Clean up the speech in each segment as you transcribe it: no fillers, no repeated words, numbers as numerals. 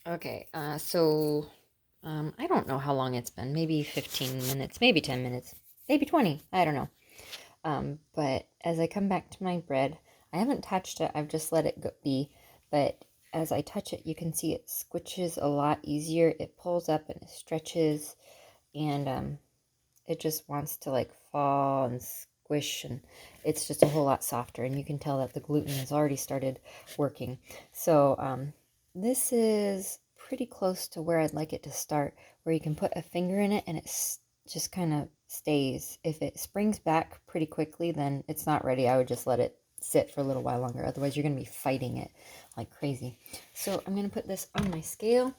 Okay, I don't know how long it's been. Maybe 15 minutes, maybe 10 minutes, maybe 20. I don't know. But as I come back to my bread, I haven't touched it. I've just let it be. But as I touch it, you can see it squishes a lot easier. It pulls up and it stretches, and it just wants to like fall and squish, and it's just a whole lot softer. And you can tell that the gluten has already started working. So this is pretty close to where I'd like it to start, where you can put a finger in it and it just kind of stays. If it springs back pretty quickly, then it's not ready. I would just let it sit for a little while longer. Otherwise, you're going to be fighting it like crazy. So I'm going to put this on my scale.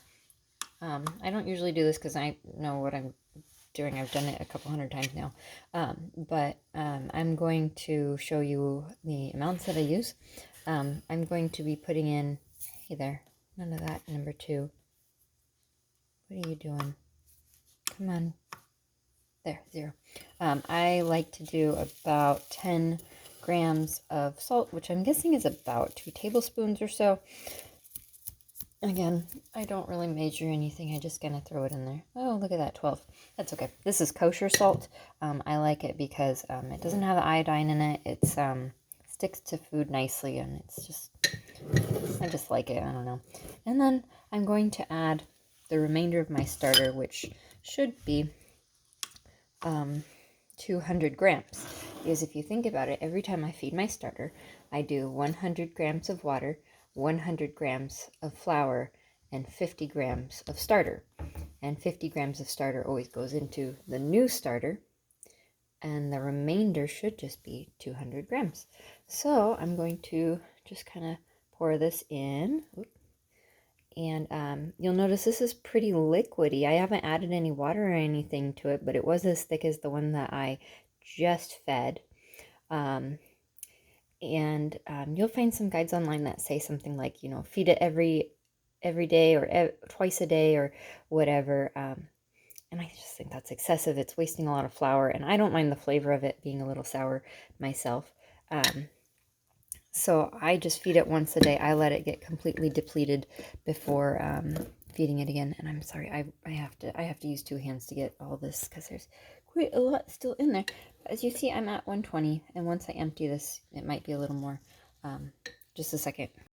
I don't usually do this because I know what I'm doing. I've done it a couple hundred times now. I'm going to show you the amounts that I use. I'm going to be putting in, hey there, none of that, number 2. What are you doing? Come on. There, 0. I like to do about 10 grams of salt, which I'm guessing is about 2 tablespoons or so. Again, I don't really measure anything. I just kind of throw it in there. Oh, look at that, 12. That's okay. This is kosher salt. I like it because it doesn't have iodine in it. It sticks to food nicely, and it's just, I just like it. I don't know. And then I'm going to add the remainder of my starter, which should be 200 grams. Because if you think about it, every time I feed my starter, I do 100 grams of water, 100 grams of flour, and 50 grams of starter. And 50 grams of starter always goes into the new starter, and the remainder should just be 200 grams. So I'm going to just kind of pour this in. And you'll notice this is pretty liquidy. I haven't added any water or anything to it, but it was as thick as the one that I just fed. You'll find some guides online that say something like, feed it every day or twice a day or whatever. And I just think that's excessive. It's wasting a lot of flour, and I don't mind the flavor of it being a little sour myself. So I just feed it once a day. I let it get completely depleted before feeding it again. And I'm sorry, I have to use 2 hands to get all this because there's quite a lot still in there. But as you see, I'm at 120, and once I empty this, it might be a little more. Just a second.